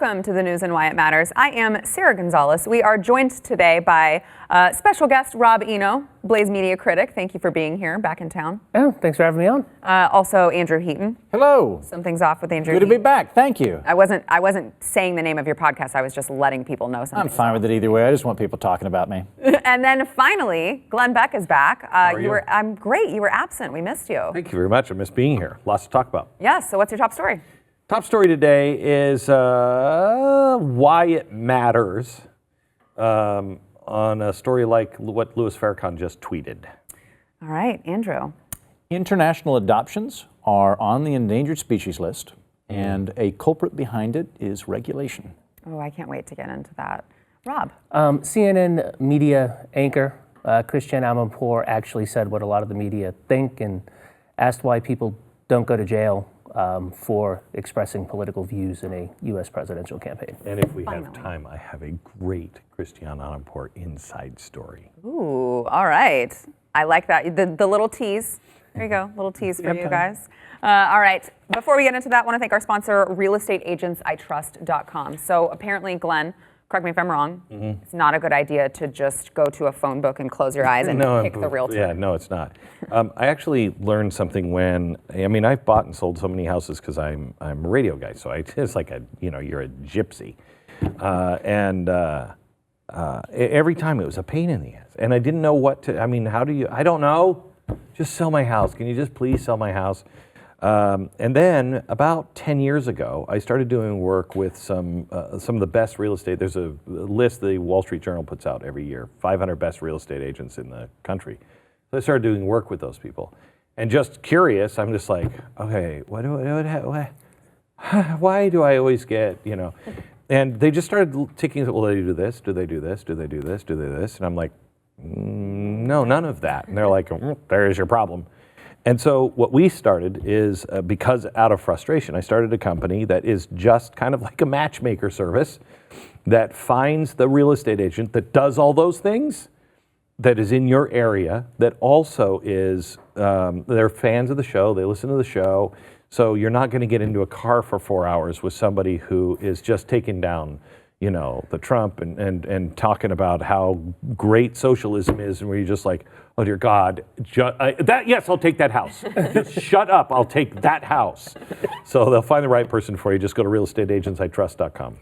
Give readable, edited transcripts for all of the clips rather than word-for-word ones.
Welcome to the news and why it matters. I am Sarah Gonzalez. We are joined today by special guest Rob Eno, Blaze media critic. Thank you for being here, back in town. Oh, thanks for having me on. Also Andrew Heaton. Hello. Something's off with Andrew. Good to be back. Thank you. I wasn't saying the name of your podcast. I was just letting people know something. I'm fine with it either way. I just want people talking about me. And then finally, Glenn Beck is back. How are you? I'm great. You were absent. We missed you. Thank you very much. I miss being here. Lots to talk about. Yes. So what's your top story? Top story today is why it matters on a story like what Louis Farrakhan just tweeted. All right, Andrew. International adoptions are on the endangered species list, and a culprit behind it is regulation. Oh, I can't wait to get into that. Rob. CNN media anchor Christiane Amanpour actually said what a lot of the media think and asked why people don't go to jail for expressing political views in a U.S. presidential campaign. And if we have time, I have a great Christiane Amanpour inside story. Ooh, all right. I like that. The little tease. There you go, little tease for you guys. All right. Before we get into that, I want to thank our sponsor, realestateagentsitrust.com. So apparently, Glenn, correct me if I'm wrong, it's not a good idea to just go to a phone book and close your eyes and pick the realtor. Yeah, no, it's not. I actually learned something I've bought and sold so many houses because I'm a radio guy, so it's like you're a gypsy. Every time it was a pain in the ass. And I didn't know I don't know. Just sell my house. Can you just please sell my house? And then about 10 years ago, I started doing work with some of the best real estate. There's a list the Wall Street Journal puts out every year, 500 best real estate agents in the country. So I started doing work with those people. And just curious, I'm just like, okay, why do I always get, And they just started ticking, well, they do this, do they do this, do they do this, do they do this? And I'm like, no, none of that. And they're like, there's your problem. And so what we started is, because out of frustration, I started a company that is just kind of like a matchmaker service that finds the real estate agent that does all those things, that is in your area, that also is, they're fans of the show, they listen to the show, so you're not going to get into a car for 4 hours with somebody who is just taking down the Trump and talking about how great socialism is, and where you're just like, oh dear God, yes, I'll take that house. Just shut up, I'll take that house. So they'll find the right person for you. Just go to realestateagentsitrust.com.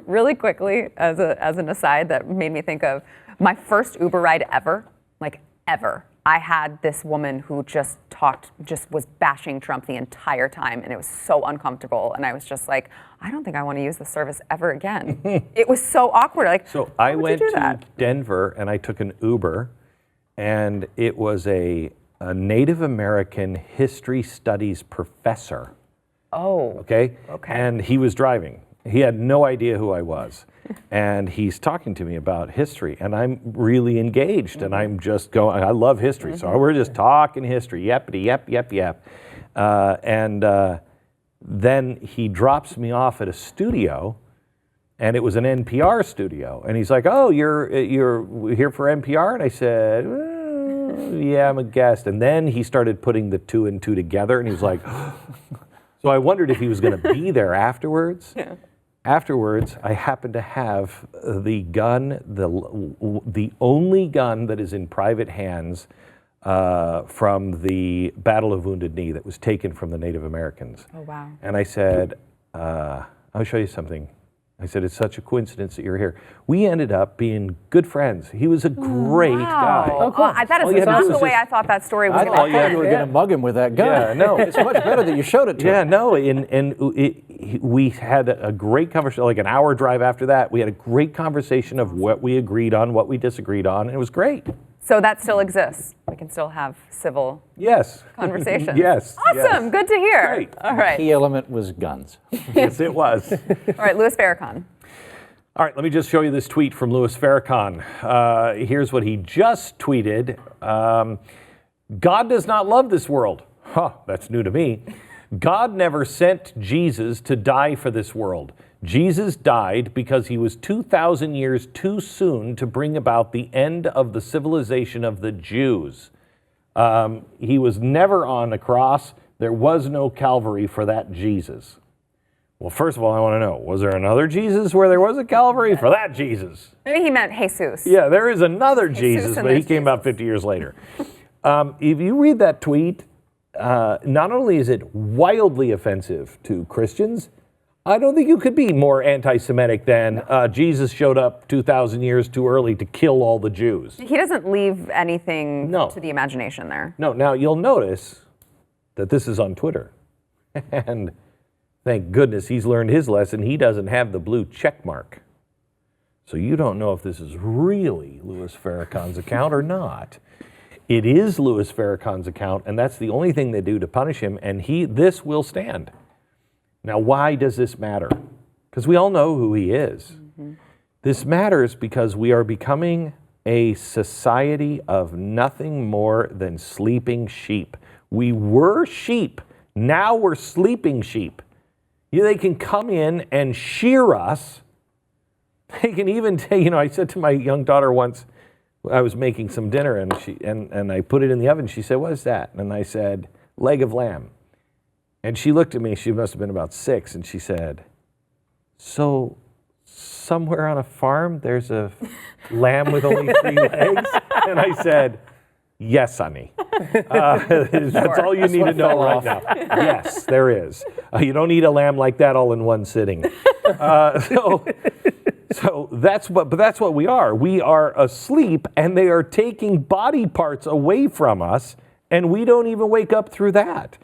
Really quickly, as an aside, that made me think of my first Uber ride ever, ever. I had this woman who just was bashing Trump the entire time, and it was so uncomfortable. And I was just like, I don't think I want to use the service ever again. It was so awkward. So I went to Denver and I took an Uber, and it was a Native American history studies professor. Oh. Okay? And he was driving. He had no idea who I was. And he's talking to me about history, and I'm really engaged, and I'm just going, I love history, so we're just talking history, yappity, yap. Then he drops me off at a studio, and it was an NPR studio, and he's like, oh, you're here for NPR? And I said, yeah, I'm a guest. And then he started putting the two and two together, and he was like, so I wondered if he was going to be there afterwards. Yeah. Afterwards, I happened to have the gun, the only gun that is in private hands from the Battle of Wounded Knee that was taken from the Native Americans. Oh, wow. And I said, I'll show you something. I said, it's such a coincidence that you're here. We ended up being good friends. He was a great guy. Oh, cool. That is not the way I thought that story was going to end. You were going to mug him with that gun. Yeah, no. It's much better that you showed it to him. Yeah, no, we had a great conversation, like an hour drive after that. We had a great conversation of what we agreed on, what we disagreed on, and it was great. So that still exists. We can still have civil conversations. Yes. Awesome. Yes. Good to hear. Great. All right. The key element was guns. Yes, it was. All right, Louis Farrakhan. All right, let me just show you this tweet from Louis Farrakhan. Here's what he just tweeted. God does not love this world. That's new to me. God never sent Jesus to die for this world. Jesus died because he was 2,000 years too soon to bring about the end of the civilization of the Jews. He was never on a cross. There was no Calvary for that Jesus. Well, first of all, I want to know, was there another Jesus where there was a Calvary? For that Jesus. Maybe he meant Jesus. Yeah, there is another Jesus, and but he there's came about 50 years later. If you read that tweet, not only is it wildly offensive to Christians, I don't think you could be more anti-Semitic than Jesus showed up 2,000 years too early to kill all the Jews. He doesn't leave anything No. to the imagination there. No, now you'll notice that this is on Twitter. And thank goodness he's learned his lesson. He doesn't have the blue check mark. So you don't know if this is really Louis Farrakhan's account or not. It is Louis Farrakhan's account, and that's the only thing they do to punish him, and this will stand. Now, why does this matter? Because we all know who he is. Mm-hmm. This matters because we are becoming a society of nothing more than sleeping sheep. We were sheep. Now we're sleeping sheep. They can come in and shear us. They can even take, I said to my young daughter once, I was making some dinner and I put it in the oven. She said, "What is that?" And I said, "Leg of lamb." And she looked at me, she must have been about 6, and she said, "So somewhere on a farm there's a lamb with only 3 legs?" And I said, "Yes, honey." That's all you need to know right now. Yes, there is. You don't eat a lamb like that all in one sitting. So that's what we are. We are asleep, and they are taking body parts away from us, and we don't even wake up through that.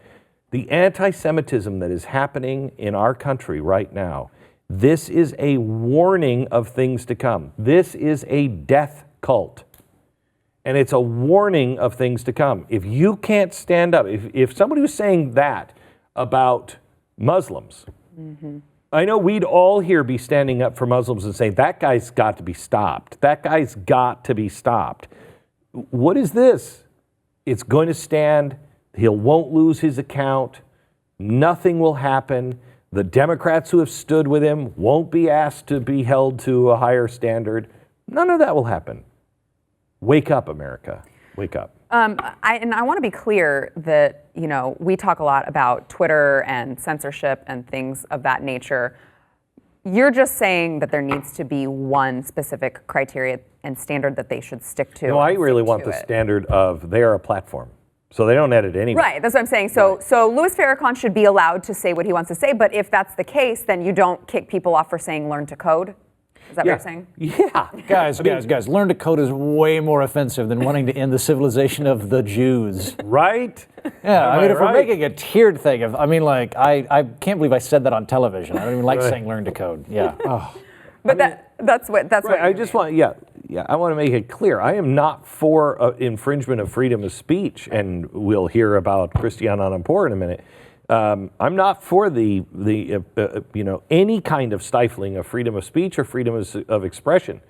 The anti-Semitism that is happening in our country right now, this is a warning of things to come. This is a death cult. And it's a warning of things to come. If you can't stand up, if somebody was saying that about Muslims, mm-hmm. I know we'd all here be standing up for Muslims and saying, that guy's got to be stopped. That guy's got to be stopped. What is this? It's going to stand. He won't lose his account. Nothing will happen. The Democrats who have stood with him won't be asked to be held to a higher standard. None of that will happen. Wake up, America. Wake up. I want to be clear that, we talk a lot about Twitter and censorship and things of that nature. You're just saying that there needs to be one specific criteria and standard that they should stick to. No, I really want the standard of they are a platform. So they don't edit anyway. Right, that's what I'm saying. So Louis Farrakhan should be allowed to say what he wants to say, but if that's the case, then you don't kick people off for saying learn to code? Is that what you're saying? Yeah. Guys, learn to code is way more offensive than wanting to end the civilization of the Jews. Right? Yeah, if we're making a tiered thing, I can't believe I said that on television. I don't even like saying learn to code. Yeah. Oh. But that's what I just want, I want to make it clear. I am not for infringement of freedom of speech, and we'll hear about Christiane Amanpour in a minute. I'm not for the any kind of stifling of freedom of speech or freedom of expression.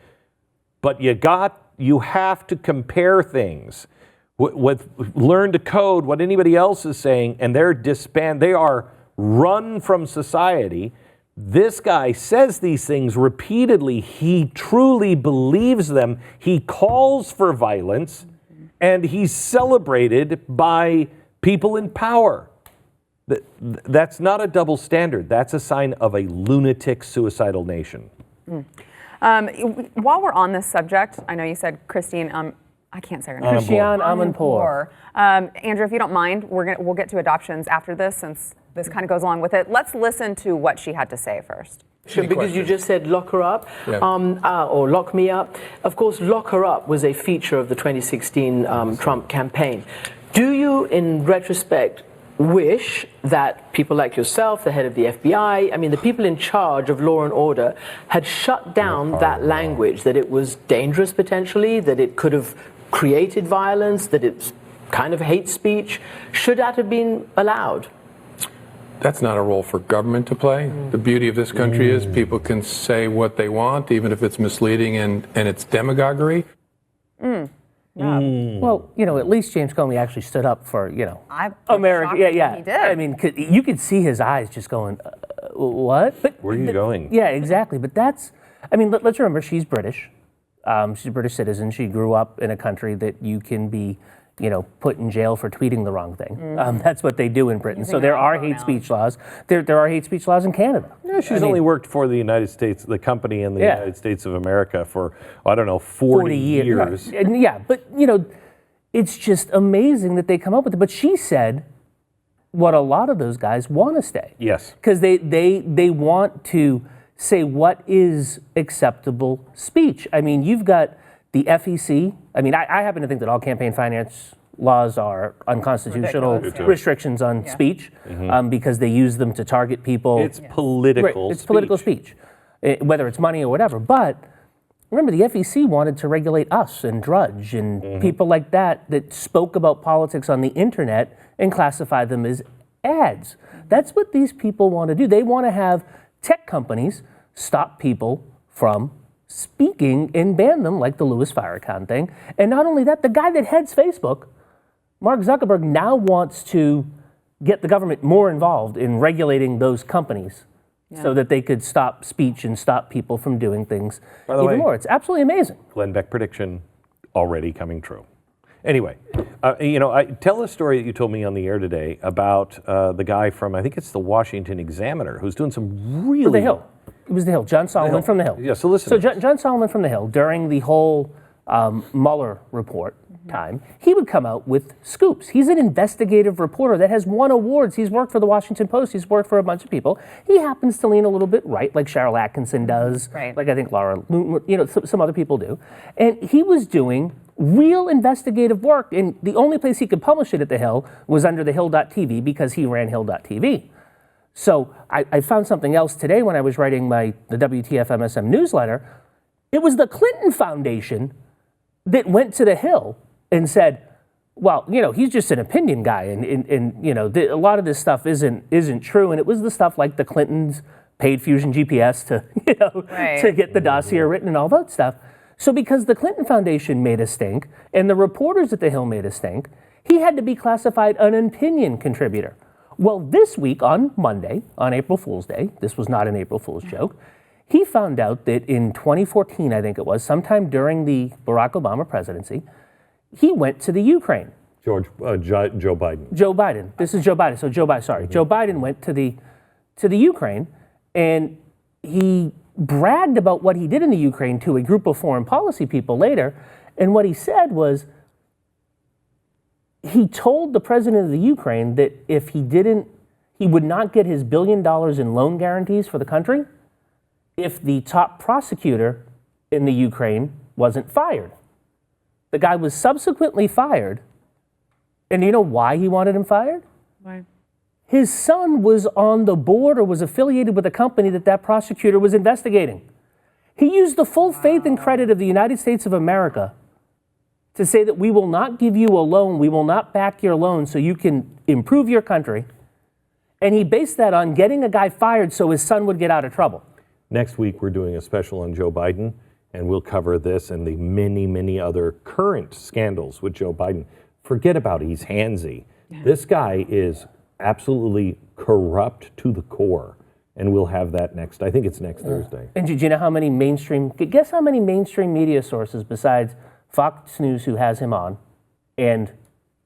But you have to compare things. With learn to code, what anybody else is saying, and they are run from society. This guy says these things repeatedly. He truly believes them. He calls for violence, and he's celebrated by people in power. That's not a double standard. That's a sign of a lunatic, suicidal nation. While we're on this subject, I know you said Christine. I can't say her name. Christiane Amanpour. Andrew, if you don't mind, we'll get to adoptions after this, since this kind of goes along with it. Let's listen to what she had to say first. Sure, because you just said lock her up, or lock me up. Of course, lock her up was a feature of the 2016 Trump campaign. Do you, in retrospect, wish that people like yourself, the head of the FBI, the people in charge of law and order, had shut down that language, that it was dangerous potentially, that it could have created violence, that it's kind of hate speech? Should that have been allowed? That's not a role for government to play. The beauty of this country is people can say what they want, even if it's misleading and it's demagoguery. Well, at least James Comey actually stood up for, America. Yeah. He did. You could see his eyes just going, what? But where are you going? Yeah, exactly. But let's remember, she's British. She's a British citizen. She grew up in a country that you can be, put in jail for tweeting the wrong thing. That's what they do in Britain. So Using there their are own hate speech laws. There are hate speech laws in Canada. Yeah, she's only worked for the United States, the company in the Yeah. United States of America for, I don't know, 40 years. Right. And yeah, but it's just amazing that they come up with it. But she said what a lot of those guys want to stay. Yes. Because they want to say what is acceptable speech. I mean, you've got the FEC. I mean, I happen to think that all campaign finance laws are unconstitutional restrictions on speech because they use them to target people. It's political It's political speech, whether it's money or whatever. But remember, the FEC wanted to regulate us and Drudge and people like that spoke about politics on the internet and classify them as ads. That's what these people want to do. They want to have tech companies stop people from speaking and ban them, like the Louis Farrakhan thing. And not only that, the guy that heads Facebook, Mark Zuckerberg, now wants to get the government more involved in regulating those companies so that they could stop speech and stop people from doing things even more. It's absolutely amazing. Glenn Beck prediction already coming true. Anyway, tell a story that you told me on the air today about the guy from, I think it's the Washington Examiner, who's doing some really... The Hill. It was The Hill. John Solomon from The Hill. Yeah, so listen. So John Solomon from The Hill, during the whole Mueller report time, he would come out with scoops. He's an investigative reporter that has won awards. He's worked for the Washington Post. He's worked for a bunch of people. He happens to lean a little bit right, like Cheryl Atkinson does, like I think Laura, some other people do. And he was doing real investigative work, and the only place he could publish it at The Hill was under the Hill.tv because he ran Hill.tv. So I found something else today when I was writing the WTF MSM newsletter. It was the Clinton Foundation that went to The Hill and said, well, he's just an opinion guy, and a lot of this stuff isn't true. And it was the stuff like the Clintons paid Fusion GPS to to get the dossier written and all that stuff. So because the Clinton Foundation made a stink and the reporters at The Hill made a stink, he had to be classified an opinion contributor. Well, this week on Monday, on April Fool's Day, this was not an April Fool's joke, he found out that in 2014, I think it was, sometime during the Barack Obama presidency, he went to the Ukraine. Joe Biden. Joe Biden. This is Joe Biden. So Joe Biden, sorry. Joe Biden went to the Ukraine, and he bragged about what he did in the Ukraine to a group of foreign policy people later. And what he said was, he told the president of the Ukraine that if he would not get his $1 billion in loan guarantees for the country if the top prosecutor in the Ukraine wasn't fired. The guy was subsequently fired. And do you know why he wanted him fired? Why? His son was on the board or was affiliated with a company that prosecutor was investigating. He used the full faith and credit of the United States of America to say that we will not give you a loan, we will not back your loan so you can improve your country. And he based that on getting a guy fired so his son would get out of trouble. Next week, we're doing a special on Joe Biden, and we'll cover this and the many, many other current scandals with Joe Biden. Forget about he's handsy. This guy is absolutely corrupt to the core, and we'll have that next. I think it's next Thursday. And do you know how many guess how many mainstream media sources besides Fox News, who has him on, and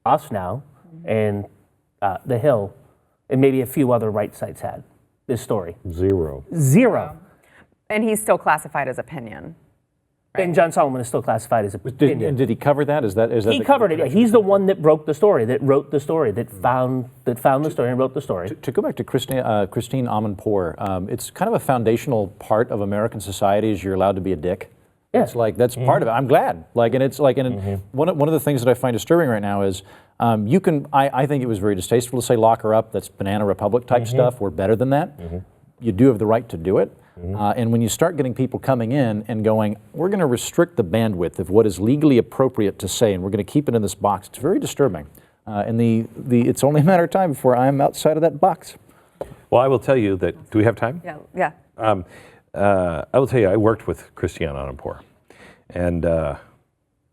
Us Now, and The Hill, and maybe a few other right sites had this story? Zero. And he's still classified as opinion. And John Solomon is still classified as opinion. And did he cover that? Is that He covered it. Yeah. He's the one that broke the story, that wrote the story, that found the story and wrote the story. To go back to Christine Amanpour, it's kind of a foundational part of American society is you're allowed to be a dick. Yeah. It's like, that's part of it. I'm glad. One of the things that I find disturbing right now is I think it was very distasteful to say lock her up. That's Banana Republic type stuff. We're better than that. You do have the right to do it. And when you start getting people coming in and going, we're going to restrict the bandwidth of what is legally appropriate to say, and we're going to keep it in this box, it's very disturbing. And it's only a matter of time before I'm outside of that box. Well, I will tell you that, do we have time? Yeah. I will tell you, I worked with Christiane Amanpour, and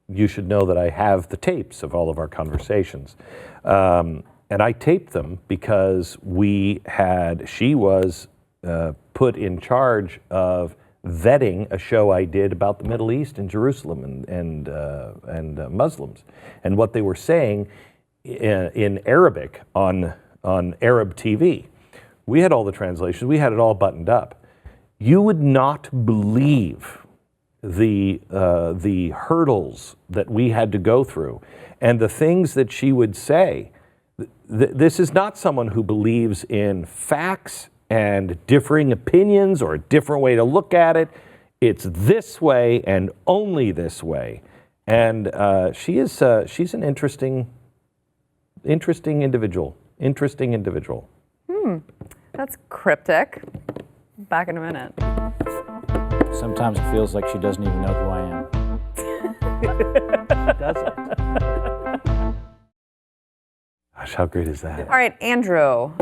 you should know that I have the tapes of all of our conversations. And I taped them because she was put in charge of vetting a show I did about the Middle East and Jerusalem and Muslims, and what they were saying in Arabic on Arab TV. We had all the translations. We had it all buttoned up. You would not believe the hurdles that we had to go through, and the things that she would say. This is not someone who believes in facts and differing opinions or a different way to look at it. It's this way and only this way. And she's an interesting individual. Interesting individual. That's cryptic. Back in a minute. Sometimes it feels like she doesn't even know who I am. Doesn't. Gosh, how great is that? All right, Andrew,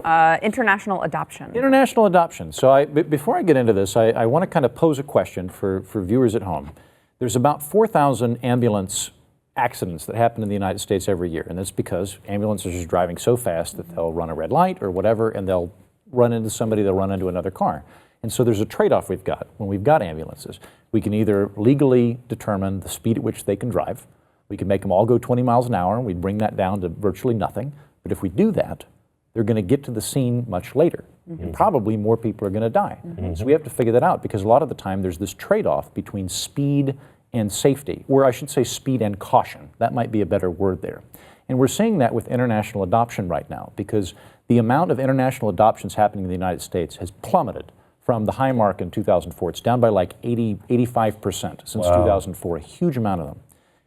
international adoption. International adoption. So before I get into this, I want to kind of pose a question for viewers at home. There's about 4,000 ambulance accidents that happen in the United States every year, and that's because ambulances are driving so fast that they'll run a red light or whatever, and they'll run into somebody, they'll run into another car. And so there's a trade-off we've got when we've got ambulances. We can either legally determine the speed at which they can drive. We can make them all go 20 miles an hour, and we bring that down to virtually nothing. But if we do that, they're going to get to the scene much later. And probably more people are going to die. So we have to figure that out, because a lot of the time there's this trade-off between speed and safety, or I should say speed and caution. That might be a better word there. And we're seeing that with international adoption right now, because the amount of international adoptions happening in the United States has plummeted from the high mark in 2004. It's down by like 85% since 2004, a huge amount of them.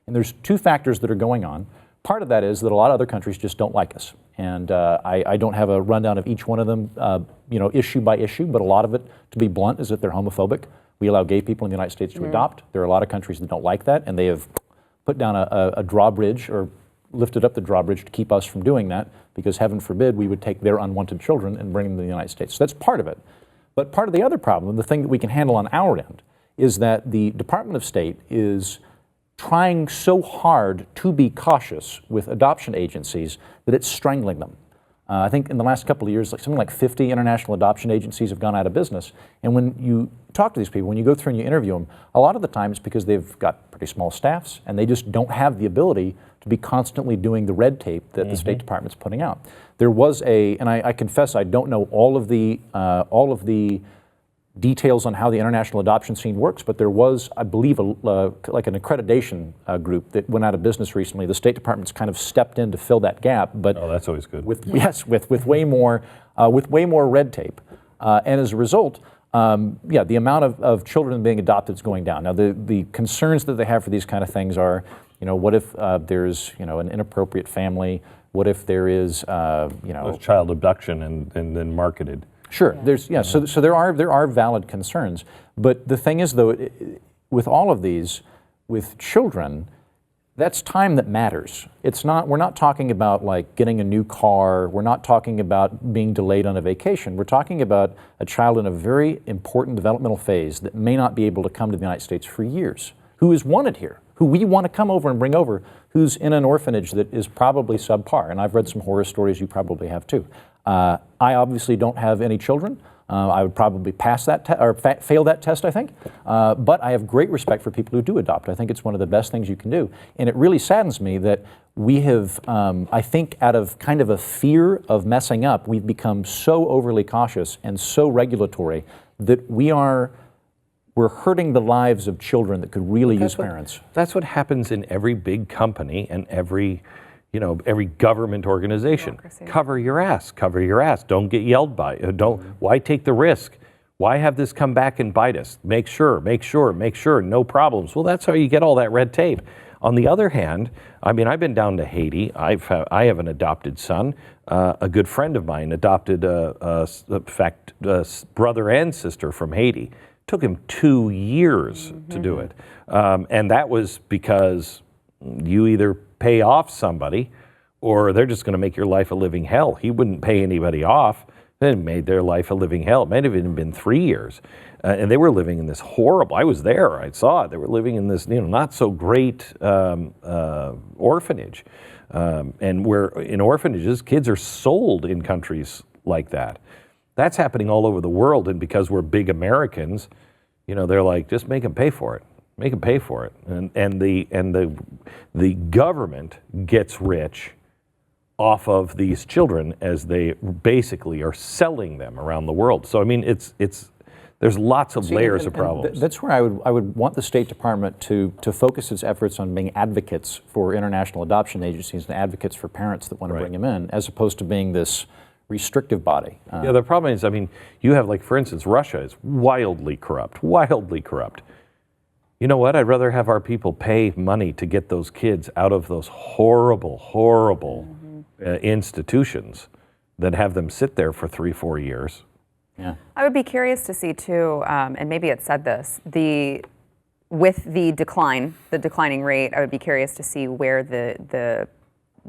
And there's two factors that are going on. Part of that is that a lot of other countries just don't like us. And I don't have a rundown of each one of them, issue by issue, but a lot of it, to be blunt, is that they're homophobic. We allow gay people in the United States to adopt. There are a lot of countries that don't like that, and they have put down a drawbridge or lifted up the drawbridge to keep us from doing that, because heaven forbid we would take their unwanted children and bring them to the United States. So that's part of it. But part of the other problem, the thing that we can handle on our end, is that the Department of State is trying so hard to be cautious with adoption agencies that it's strangling them. I think in the last couple of years, something like 50 international adoption agencies have gone out of business. And when you talk to these people, when you go through and you interview them, a lot of the time it's because they've got pretty small staffs and they just don't have the ability to be constantly doing the red tape that the State Department's putting out. There was and I confess I don't know all of the details on how the international adoption scene works, but there was, I believe, like an accreditation group that went out of business recently. The State Department's kind of stepped in to fill that gap, but that's always good. With way more red tape, and as a result, the amount of children being adopted is going down. Now, the concerns that they have for these kind of things are, what if there's an inappropriate family? What if there is There's child abduction and then marketed. Sure. So there are valid concerns, but the thing is, though, with all of these, with children, that's time that matters. We're not talking about like getting a new car. We're not talking about being delayed on a vacation. We're talking about a child in a very important developmental phase that may not be able to come to the United States for years, who is wanted here, who we want to come over and bring over, who's in an orphanage that is probably subpar. And I've read some horror stories, you probably have too. I obviously don't have any children. I would probably pass that or fail that test, I think. But I have great respect for people who do adopt. I think it's one of the best things you can do. And it really saddens me that we have, I think out of kind of a fear of messing up, we've become so overly cautious and so regulatory that we're hurting the lives of children that could really use parents. That's what happens in every big company and every government organization. Democracy. Cover your ass. Don't get yelled by. Why take the risk? Why have this come back and bite us? Make sure, no problems. Well, that's how you get all that red tape. On the other hand, I've been down to Haiti. I have an adopted son. A good friend of mine adopted, in fact, a brother and sister from Haiti. Took him 2 years to do it. And that was because you either pay off somebody or they're just going to make your life a living hell. He wouldn't pay anybody off. It made their life a living hell. It might have even been 3 years. And they were living in this horrible, I was there, I saw it. They were living in this not so great orphanage. And where in orphanages, kids are sold in countries like that. That's happening all over the world. And because we're big Americans, They're like, just make them pay for it. Make them pay for it. And the government gets rich off of these children as they basically are selling them around the world. So I mean, there's lots of layers of problems. That's where I would want the State Department to focus its efforts on being advocates for international adoption agencies and advocates for parents that want to bring them in, as opposed to being this restrictive body. Yeah, the problem is, I mean, you have, like, for instance, Russia is wildly corrupt, wildly corrupt. You know what? I'd rather have our people pay money to get those kids out of those horrible, horrible institutions than have them sit there for 3-4 years. Yeah. I would be curious to see too, and maybe it said this, with the declining rate, I would be curious to see where the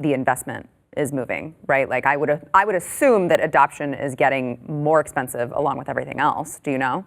investment is moving, right? Like I would assume that adoption is getting more expensive along with everything else. Do you know?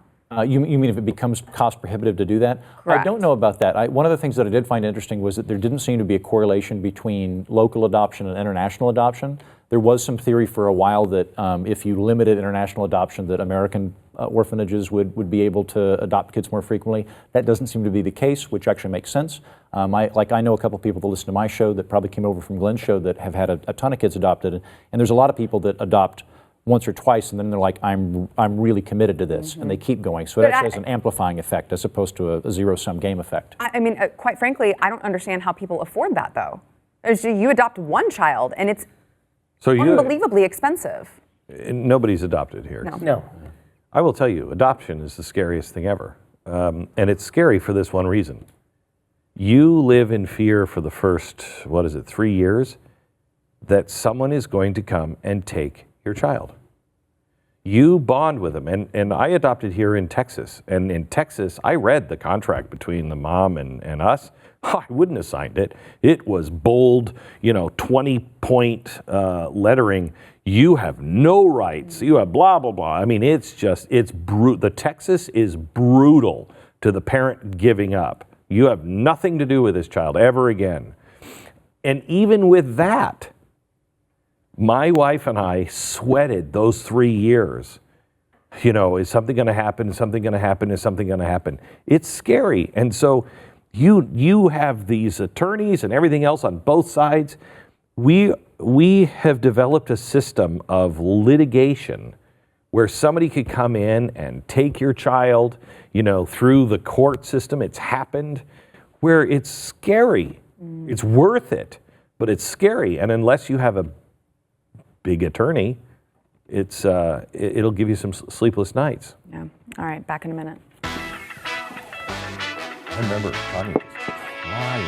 You mean if it becomes cost prohibitive to do that? Correct. I don't know about that. One of the things that I did find interesting was that there didn't seem to be a correlation between local adoption and international adoption. There was some theory for a while that if you limited international adoption, that American orphanages would be able to adopt kids more frequently. That doesn't seem to be the case, which actually makes sense. I know a couple of people that listen to my show that probably came over from Glenn's show that have had a ton of kids adopted, and there's a lot of people that adopt once or twice, and then they're like, I'm really committed to this, and they keep going. So it actually has an amplifying effect as opposed to a zero-sum game effect. I mean, quite frankly, I don't understand how people afford that though. You adopt one child, and it's unbelievably expensive. Nobody's adopted here. No. I will tell you, adoption is the scariest thing ever. And it's scary for this one reason. You live in fear for the first, 3 years, that someone is going to come and take your child. You bond with them. And I adopted here in Texas. And in Texas, I read the contract between the mom and us. I wouldn't have signed it. It was bold, 20-point lettering. You have no rights. You have blah, blah, blah. I mean, it's brutal. The Texas is brutal to the parent giving up. You have nothing to do with this child ever again. And even with that, my wife and I sweated those 3 years. Is something going to happen? Is something going to happen? Is something going to happen? It's scary. And so you have these attorneys and everything else on both sides. We have developed a system of litigation where somebody could come in and take your child, through the court system. It's happened, where it's scary. It's worth it, but it's scary. And unless you have a big attorney, it'll give you some sleepless nights. Yeah. All right, back in a minute. I remember Connie was crying.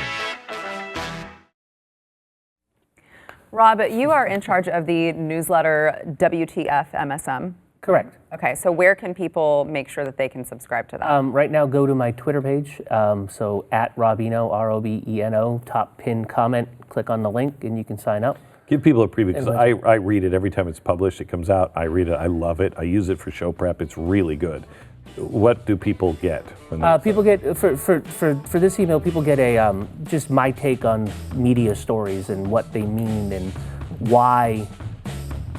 Rob, you are in charge of the newsletter WTF MSM. Correct. Okay, so where can people make sure that they can subscribe to that? Right now, go to my Twitter page. So at Robino, ROBENO, top pinned comment. Click on the link and you can sign up. Give people a preview, because I read it every time it's published. It comes out. I read it. I love it. I use it for show prep. It's really good. What do people get? People get for this email. People get a just my take on media stories and what they mean and why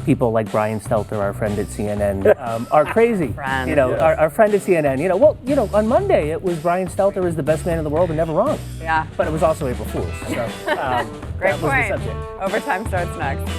people like Brian Stelter, our friend at CNN, are crazy. Friend. Our friend at CNN. On Monday it was Brian Stelter is the best man in the world and never wrong. Yeah. But it was also April Fool's. So Great that was the point. subject. Overtime starts next.